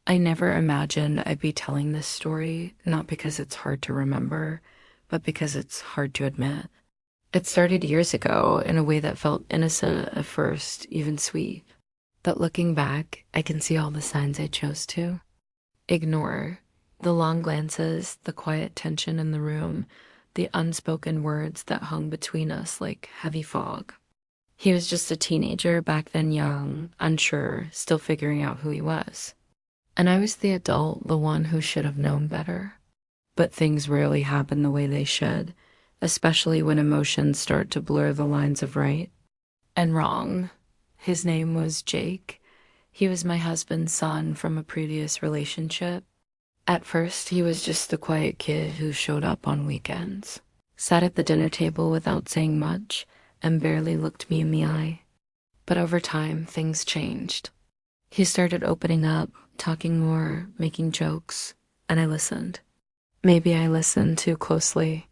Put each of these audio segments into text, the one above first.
I never imagined I'd be telling this story, not because it's hard to remember, but because it's hard to admit. It started years ago in a way that felt innocent at first, even sweet. But looking back, I can see all the signs I chose to ignore. The long glances, the quiet tension in the room, the unspoken words that hung between us like heavy fog. He was just a teenager back then, young, unsure, still figuring out who he was. And I was the adult, the one who should have known better. But things rarely happen the way they should, especially when emotions start to blur the lines of right and wrong. His name was Jake. He was my husband's son from a previous relationship. At first, he was just the quiet kid who showed up on weekends, sat at the dinner table without saying much, and barely looked me in the eye. But over time, things changed. He started opening up, talking more, making jokes, and I listened. Maybe I listened too closely.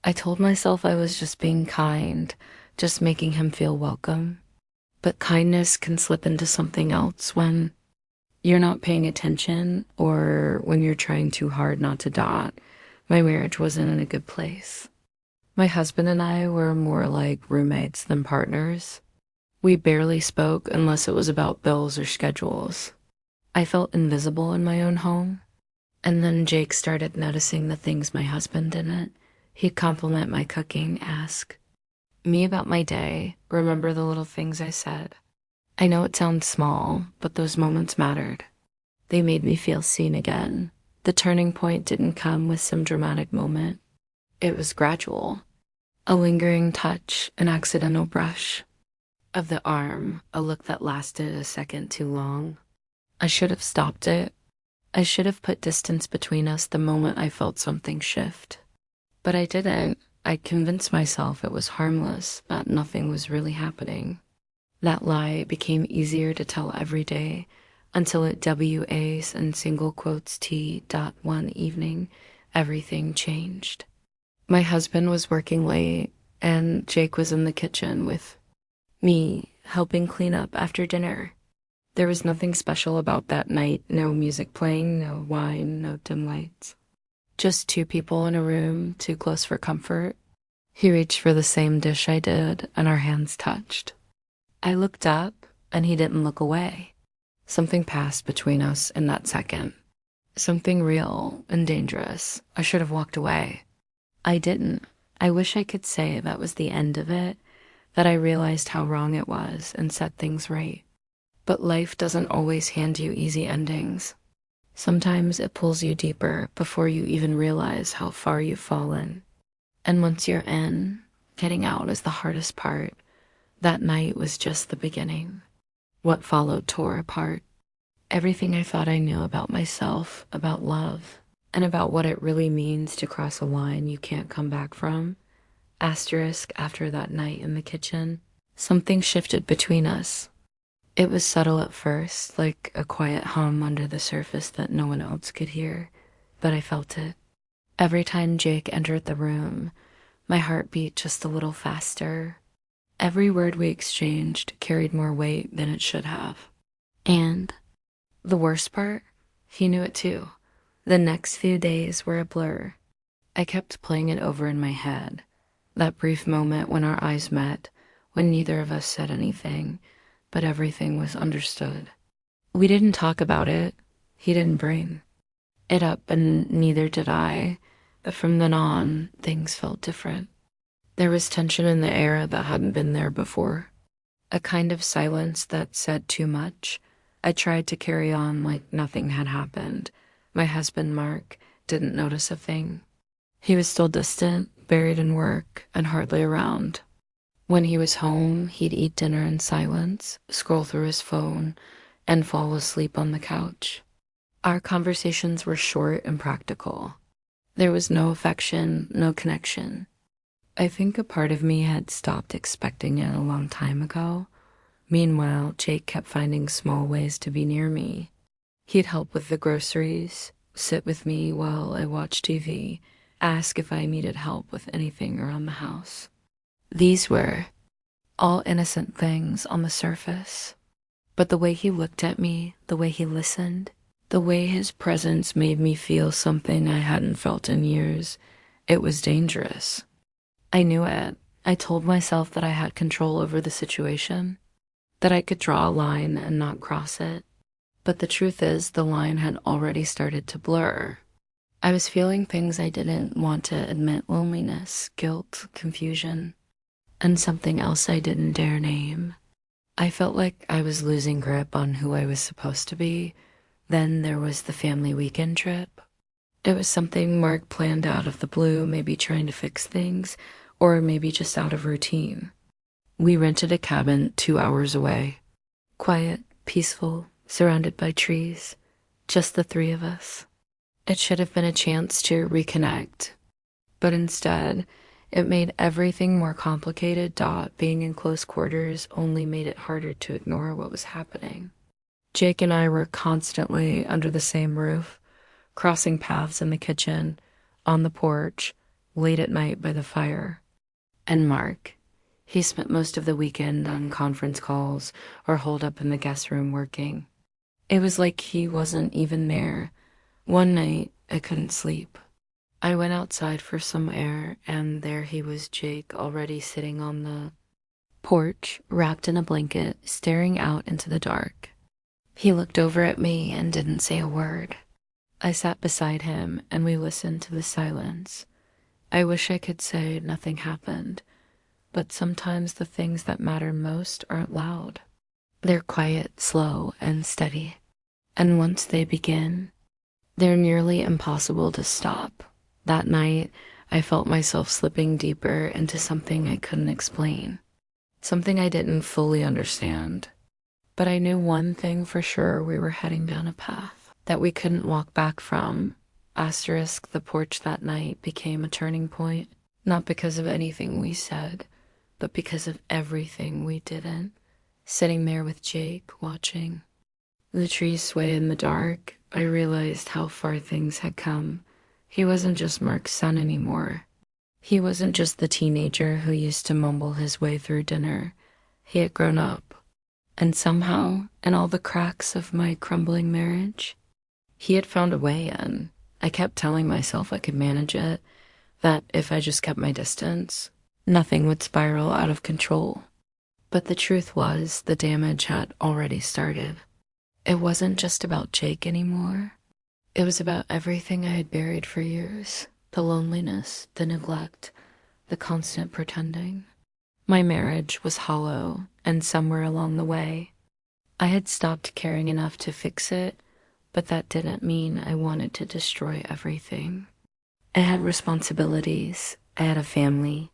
I told myself I was just being kind, just making him feel welcome. But kindness can slip into something else when you're not paying attention or when you're trying too hard not to dot. My marriage wasn't in a good place. My husband and I were more like roommates than partners. We barely spoke unless it was about bills or schedules. I felt invisible in my own home. And then Jake started noticing the things my husband didn't. He'd compliment my cooking, ask me about my day, remember the little things I said. I know it sounds small, but those moments mattered. They made me feel seen again. The turning point didn't come with some dramatic moment. It was gradual. A lingering touch, an accidental brush of the arm, a look that lasted a second too long. I should have stopped it. I should have put distance between us the moment I felt something shift. But I didn't. I convinced myself it was harmless, that nothing was really happening. That lie became easier to tell every day until at WA's and single quotes T. One evening, everything changed. My husband was working late, and Jake was in the kitchen with me, helping clean up after dinner. There was nothing special about that night, no music playing, no wine, no dim lights. Just two people in a room, too close for comfort. He reached for the same dish I did, and our hands touched. I looked up, and he didn't look away. Something passed between us in that second. Something real and dangerous. I should have walked away. I didn't. I wish I could say that was the end of it, that I realized how wrong it was and set things right. But life doesn't always hand you easy endings. Sometimes it pulls you deeper before you even realize how far you've fallen. And once you're in, getting out is the hardest part. That night was just the beginning. What followed tore apart. Everything I thought I knew about myself, about love, and about what it really means to cross a line you can't come back from. Asterisk after that night in the kitchen, something shifted between us. It was subtle at first, like a quiet hum under the surface that no one else could hear, but I felt it. Every time Jake entered the room, my heart beat just a little faster. Every word we exchanged carried more weight than it should have. And the worst part, he knew it too. The next few days were a blur. I kept playing it over in my head. That brief moment when our eyes met, when neither of us said anything, but everything was understood. We didn't talk about it. He didn't bring it up, and neither did I. But from then on, things felt different. There was tension in the air that hadn't been there before. A kind of silence that said too much. I tried to carry on like nothing had happened. My husband, Mark, didn't notice a thing. He was still distant, buried in work, and hardly around. When he was home, he'd eat dinner in silence, scroll through his phone, and fall asleep on the couch. Our conversations were short and practical. There was no affection, no connection. I think a part of me had stopped expecting it a long time ago. Meanwhile, Jake kept finding small ways to be near me. He'd help with the groceries, sit with me while I watched TV, ask if I needed help with anything around the house. These were all innocent things on the surface. But the way he looked at me, the way he listened, The way his presence made me feel something I hadn't felt in years. It was dangerous. I knew it. I told myself that I had control over the situation, that I could draw a line and not cross it. But the truth is, the line had already started to blur. I was feeling things I didn't want to admit: loneliness, guilt, confusion, and something else I didn't dare name. I felt like I was losing grip on who I was supposed to be. Then there was the family weekend trip. It was something Mark planned out of the blue, maybe trying to fix things, or maybe just out of routine. We rented a cabin 2 hours away. Quiet, peaceful, surrounded by trees. Just the three of us. It should have been a chance to reconnect. But instead, it made everything more complicated. Being in close quarters only made it harder to ignore what was happening. Jake and I were constantly under the same roof, crossing paths in the kitchen, on the porch, late at night by the fire. And Mark, he spent most of the weekend on conference calls or holed up in the guest room working. It was like he wasn't even there. One night, I couldn't sleep. I went outside for some air, and there he was, Jake, already sitting on the porch, wrapped in a blanket, staring out into the dark. He looked over at me and didn't say a word. I sat beside him, and we listened to the silence. I wish I could say nothing happened, but sometimes the things that matter most aren't loud. They're quiet, slow, and steady. And once they begin, they're nearly impossible to stop. That night, I felt myself slipping deeper into something I couldn't explain, something I didn't fully understand. But I knew one thing for sure: we were heading down a path that we couldn't walk back from. Asterisk, the porch that night became a turning point, not because of anything we said, but because of everything we didn't. Sitting there with Jake, watching the trees sway in the dark, I realized how far things had come. He wasn't just Mark's son anymore. He wasn't just the teenager who used to mumble his way through dinner. He had grown up. And somehow, in all the cracks of my crumbling marriage, he had found a way in. I kept telling myself I could manage it, that if I just kept my distance, nothing would spiral out of control. But the truth was, the damage had already started. It wasn't just about Jake anymore. It was about everything I had buried for years. The loneliness, the neglect, the constant pretending. My marriage was hollow, and somewhere along the way, I had stopped caring enough to fix it, but that didn't mean I wanted to destroy everything. I had responsibilities. I had a family.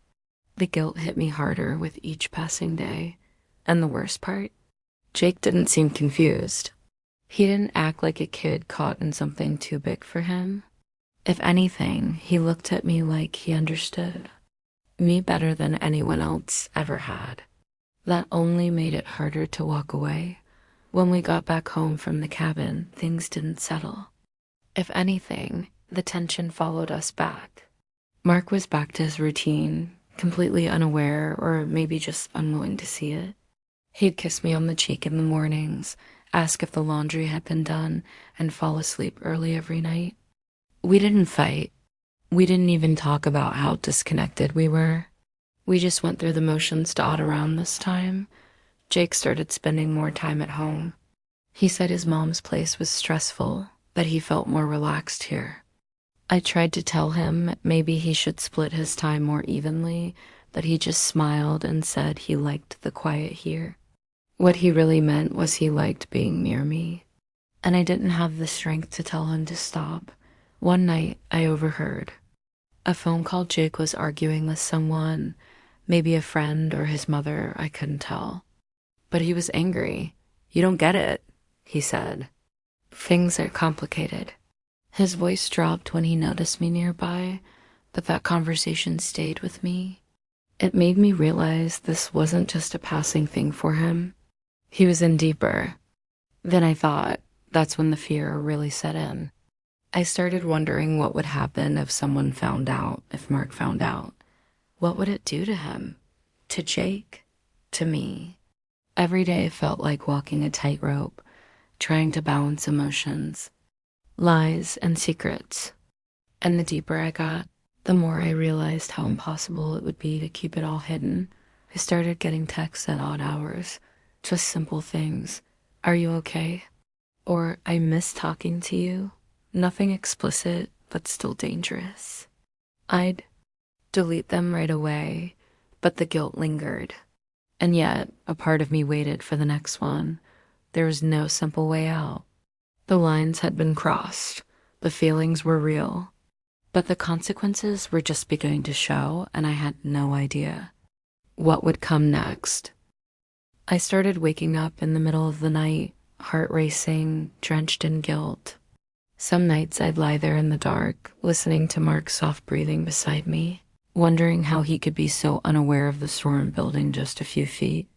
The guilt hit me harder with each passing day. And the worst part? Jake didn't seem confused. He didn't act like a kid caught in something too big for him. If anything, he looked at me like he understood me better than anyone else ever had. That only made it harder to walk away. When we got back home from the cabin, things didn't settle. If anything, the tension followed us back. Mark was back to his routine, completely unaware, or maybe just unwilling to see it. He'd kiss me on the cheek in the mornings, ask if the laundry had been done, and fall asleep early every night. We didn't fight. We didn't even talk about how disconnected we were. We just went through the motions to odd around this time. Jake started spending more time at home. He said his mom's place was stressful, but he felt more relaxed here. I tried to tell him maybe he should split his time more evenly, but he just smiled and said he liked the quiet here. What he really meant was he liked being near me. And I didn't have the strength to tell him to stop. One night, I overheard a phone call. Jake was arguing with someone, maybe a friend or his mother, I couldn't tell. But he was angry. "You don't get it," he said. "Things are complicated." His voice dropped when he noticed me nearby, but that conversation stayed with me. It made me realize this wasn't just a passing thing for him. He was in deeper. Then I thought, that's when the fear really set in. I started wondering what would happen if someone found out, if Mark found out. What would it do to him? To Jake? To me? Every day felt like walking a tightrope, trying to balance emotions. lies, and secrets. And the deeper I got, the more I realized how impossible it would be to keep it all hidden. I started getting texts at odd hours, just simple things. Are you okay? Or I miss talking to you. Nothing explicit, but still dangerous. I'd delete them right away, but the guilt lingered. And yet, a part of me waited for the next one. There was no simple way out. The lines had been crossed. The feelings were real. But the consequences were just beginning to show, and I had no idea what would come next. I started waking up in the middle of the night, heart racing, drenched in guilt. Some nights I'd lie there in the dark, listening to Mark's soft breathing beside me, wondering how he could be so unaware of the storm building just a few feet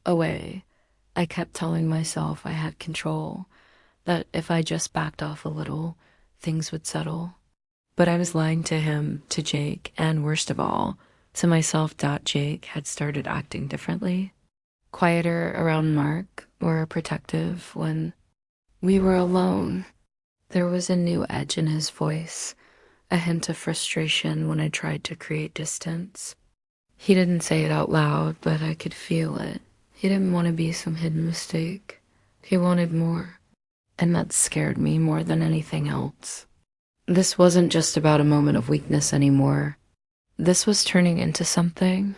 away. I kept telling myself I had control, that if I just backed off a little, things would settle. But I was lying to him, to Jake, and worst of all, to myself. Jake had started acting differently, quieter around Mark, more protective when we were alone. There was a new edge in his voice, a hint of frustration when I tried to create distance. He didn't say it out loud, but I could feel it. He didn't want to be some hidden mistake. He wanted more, and that scared me more than anything else. This wasn't just about a moment of weakness anymore. This was turning into something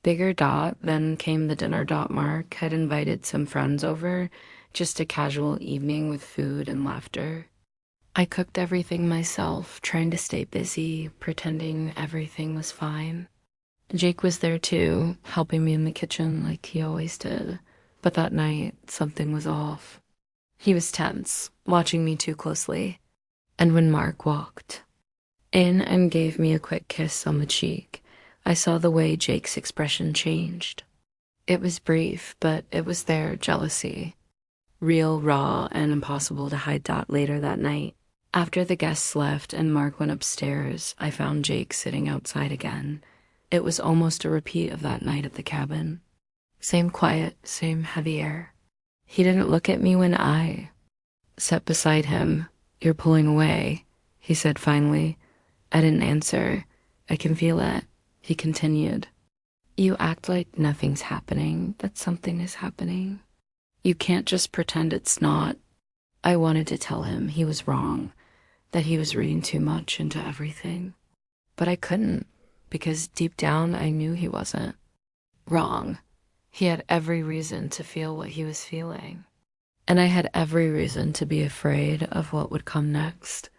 bigger. Then came the dinner. Mark had invited some friends over, just a casual evening with food and laughter. I cooked everything myself, trying to stay busy, pretending everything was fine. Jake was there too, helping me in the kitchen like he always did. But that night, something was off. He was tense, watching me too closely. And when Mark walked in and gave me a quick kiss on the cheek, I saw the way Jake's expression changed. It was brief, but it was there, jealousy. Real, raw, and impossible to hide. Later that night, after the guests left and Mark went upstairs, I found Jake sitting outside again. It was almost a repeat of that night at the cabin. Same quiet, same heavy air. He didn't look at me when I sat beside him. You're pulling away, he said finally. I didn't answer. I can feel it. He continued. You act like nothing's happening, that something is happening. You can't just pretend it's not. I wanted to tell him he was wrong, that he was reading too much into everything. But I couldn't, because deep down I knew he wasn't wrong. He had every reason to feel what he was feeling. And I had every reason to be afraid of what would come next.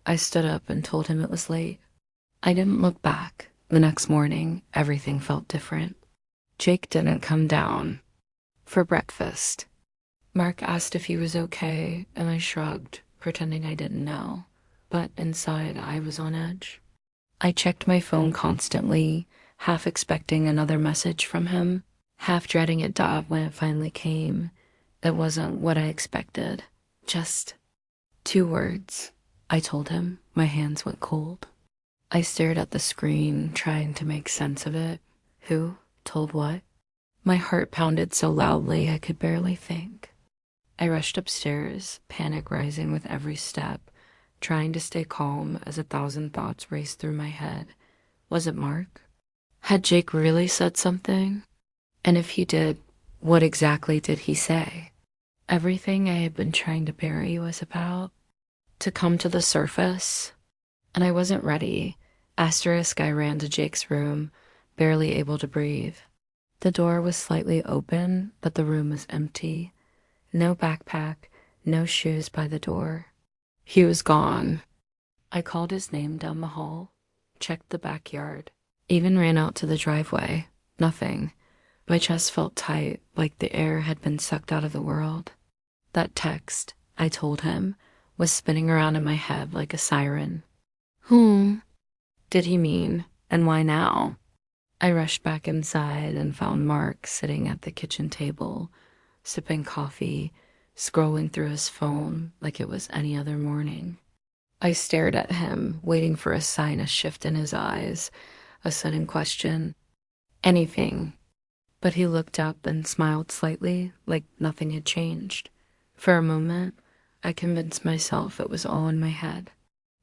I stood up and told him it was late. I didn't look back. The next morning, everything felt different. Jake didn't come down for breakfast. Mark asked if he was okay, and I shrugged, pretending I didn't know. But inside, I was on edge. I checked my phone constantly, half expecting another message from him, half dreading it. When it finally came, it wasn't what I expected. Just 2 words. I told him. My hands went cold. I stared at the screen, trying to make sense of it. Who told what? My heart pounded so loudly I could barely think. I rushed upstairs, panic rising with every step, trying to stay calm as 1,000 thoughts raced through my head. Was it Mark? Had Jake really said something? And if he did, what exactly did he say? Everything I had been trying to bury was about to come to the surface, and I wasn't ready. Asterisk, I ran to Jake's room, barely able to breathe. The door was slightly open, but the room was empty. No backpack, no shoes by the door. He was gone. I called his name down the hall, checked the backyard, even ran out to the driveway. Nothing. My chest felt tight, like the air had been sucked out of the world. That text, I told him, was spinning around in my head like a siren. Whom did he mean, and why now? I rushed back inside and found Mark sitting at the kitchen table, sipping coffee, scrolling through his phone like it was any other morning. I stared at him, waiting for a sign, a shift in his eyes, a sudden question. Anything. But he looked up and smiled slightly, like nothing had changed. For a moment, I convinced myself it was all in my head.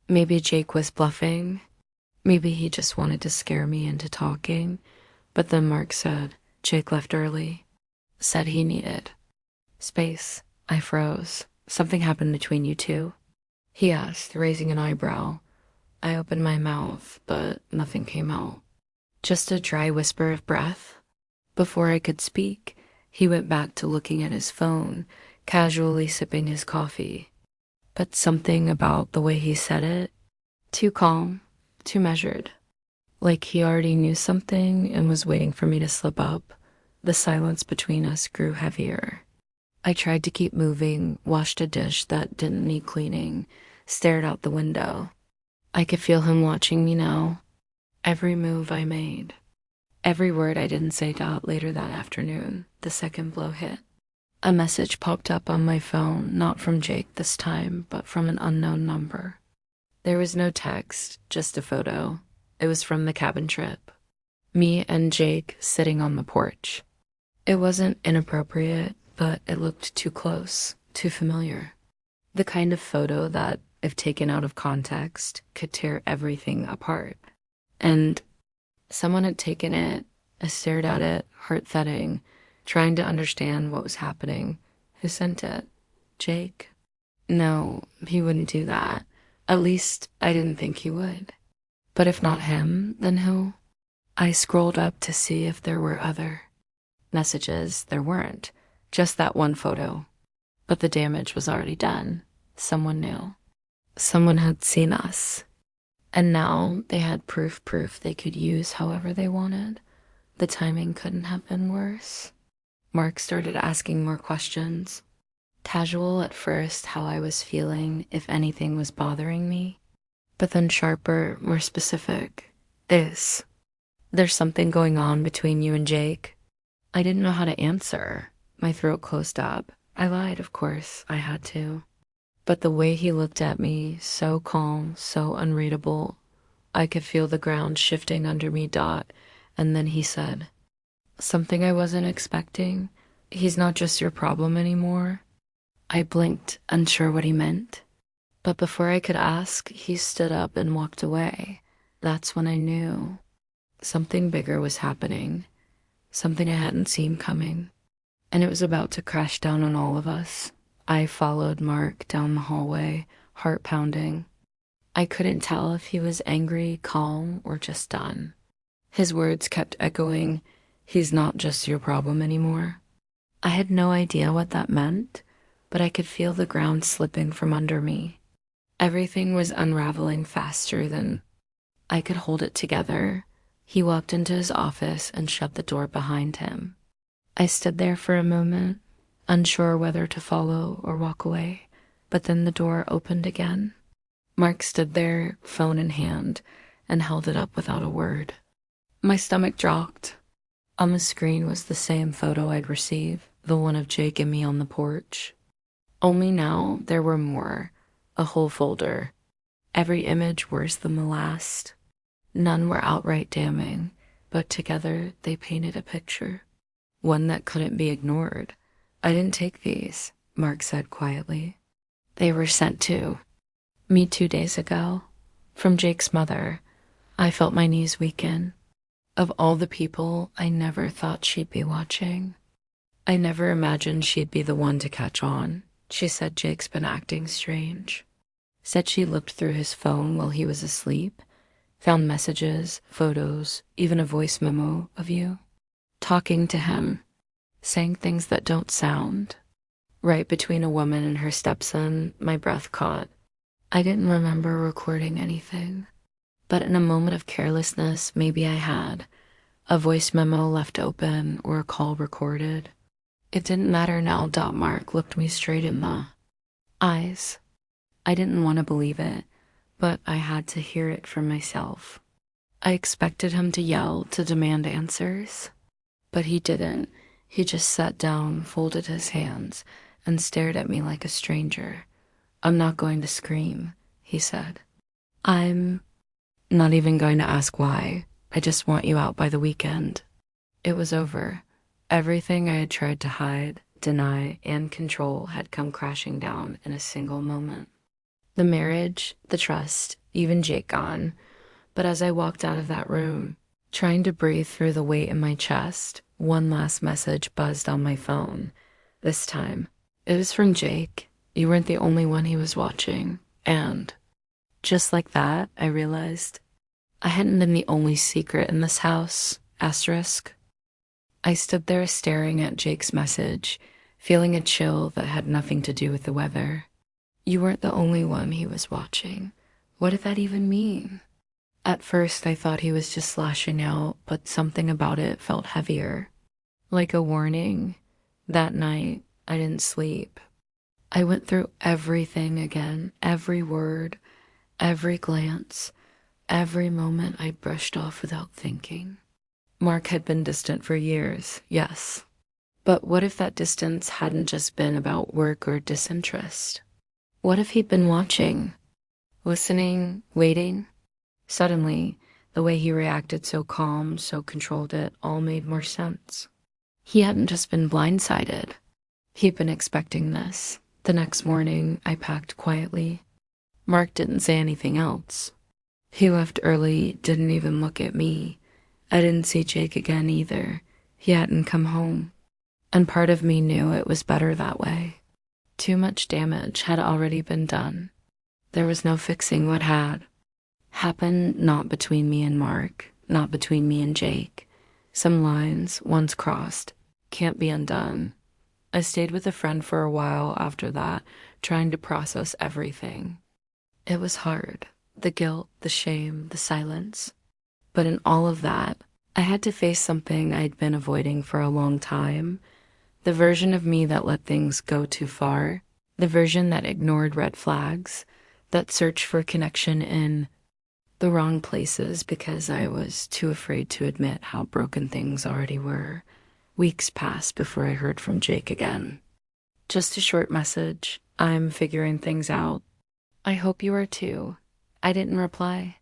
Maybe Jake was bluffing. Maybe he just wanted to scare me into talking. But then Mark said Jake left early, said he needed space. I froze. Something happened between you two? He asked, raising an eyebrow. I opened my mouth, but nothing came out. Just a dry whisper of breath. Before I could speak, he went back to looking at his phone, casually sipping his coffee. But something about the way he said it, too calm, too measured. Like he already knew something and was waiting for me to slip up. The silence between us grew heavier. I tried to keep moving, washed a dish that didn't need cleaning, stared out the window. I could feel him watching me now. Every move I made. Every word I didn't say out later that afternoon, the second blow hit. A message popped up on my phone, not from Jake this time, but from an unknown number. There was no text, just a photo. It was from the cabin trip. Me and Jake sitting on the porch. It wasn't inappropriate, but it looked too close, too familiar. The kind of photo that, if taken out of context, could tear everything apart. And someone had taken it. I stared at it, heart thudding, trying to understand what was happening. Who sent it? Jake? No, he wouldn't do that. At least, I didn't think he would. But if not him, then who? I scrolled up to see if there were other messages. There weren't. Just that one photo. But the damage was already done. Someone knew. Someone had seen us. And now they had proof they could use however they wanted. The timing couldn't have been worse. Mark started asking more questions. Casual at first, how I was feeling, if anything was bothering me. But then sharper, more specific. There's something going on between you and Jake. I didn't know how to answer. My throat closed up. I lied, of course. I had to. But the way he looked at me, so calm, so unreadable, I could feel the ground shifting under me. And then he said, something I wasn't expecting. He's not just your problem anymore. I blinked, unsure what he meant. But before I could ask, he stood up and walked away. That's when I knew something bigger was happening, something I hadn't seen coming, and it was about to crash down on all of us. I followed Mark down the hallway, heart pounding. I couldn't tell if he was angry, calm, or just done. His words kept echoing, he's not just your problem anymore. I had no idea what that meant, but I could feel the ground slipping from under me. Everything was unraveling faster than I could hold it together. He walked into his office and shut the door behind him. I stood there for a moment, unsure whether to follow or walk away, but then the door opened again. Mark stood there, phone in hand, and held it up without a word. My stomach dropped. On the screen was the same photo I'd received, the one of Jake and me on the porch. Only now there were more, a whole folder. Every image worse than the last. None were outright damning, but together they painted a picture. One that couldn't be ignored. I didn't take these, Mark said quietly. They were sent to me 2 days ago, from Jake's mother. I felt my knees weaken. Of all the people, I never thought she'd be watching. I never imagined she'd be the one to catch on. She said Jake's been acting strange. Said she looked through his phone while he was asleep, found messages, photos, even a voice memo of you. Talking to him, saying things that don't sound. Right between a woman and her stepson, my breath caught. I didn't remember recording anything. But in a moment of carelessness, maybe I had. A voice memo left open or a call recorded. It didn't matter now. Mark looked me straight in the eyes. I didn't want to believe it, but I had to hear it for myself. I expected him to yell, to demand answers. But he didn't. He just sat down, folded his hands, and stared at me like a stranger. I'm not going to scream, he said. I'm not even going to ask why. I just want you out by the weekend. It was over. Everything I had tried to hide, deny, and control had come crashing down in a single moment. The marriage, the trust, even Jake gone. But as I walked out of that room, trying to breathe through the weight in my chest, one last message buzzed on my phone. This time, it was from Jake. You weren't the only one he was watching. And just like that, I realized I hadn't been the only secret in this house. Asterisk. I stood there staring at Jake's message, feeling a chill that had nothing to do with the weather. You weren't the only one he was watching. What did that even mean? At first, I thought he was just lashing out, but something about it felt heavier. Like a warning. That night, I didn't sleep. I went through everything again, every word, every glance, every moment I brushed off without thinking. Mark had been distant for years, yes. But what if that distance hadn't just been about work or disinterest? What if he'd been watching, listening, waiting? Suddenly, the way he reacted, so calm, so controlled, it all made more sense. He hadn't just been blindsided. He'd been expecting this. The next morning, I packed quietly. Mark didn't say anything else. He left early, didn't even look at me. I didn't see Jake again either. He hadn't come home. And part of me knew it was better that way. Too much damage had already been done. There was no fixing what had happened, not between me and Mark, not between me and Jake. Some lines, once crossed, can't be undone. I stayed with a friend for a while after that, trying to process everything. It was hard. The guilt, the shame, the silence. But in all of that, I had to face something I'd been avoiding for a long time. The version of me that let things go too far. The version that ignored red flags. That searched for connection in the wrong places because I was too afraid to admit how broken things already were. Weeks passed before I heard from Jake again. Just a short message. I'm figuring things out. I hope you are too. I didn't reply.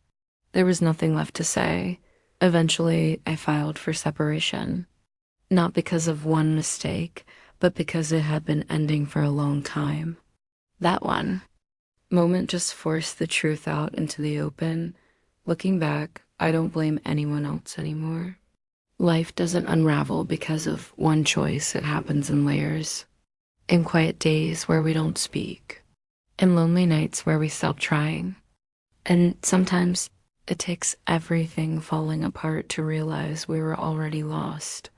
There was nothing left to say. Eventually, I filed for separation. Not because of one mistake, but because it had been ending for a long time. That one moment just forced the truth out into the open. Looking back, I don't blame anyone else anymore. Life doesn't unravel because of one choice. It happens in layers. In quiet days where we don't speak. In lonely nights where we stop trying. And sometimes it takes everything falling apart to realize we were already lost.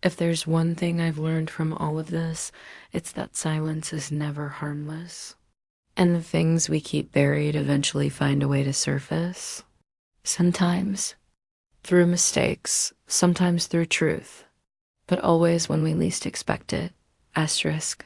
If there's one thing I've learned from all of this, it's that silence is never harmless. And the things we keep buried eventually find a way to surface. Sometimes through mistakes, sometimes through truth, but always when we least expect it. Asterisk.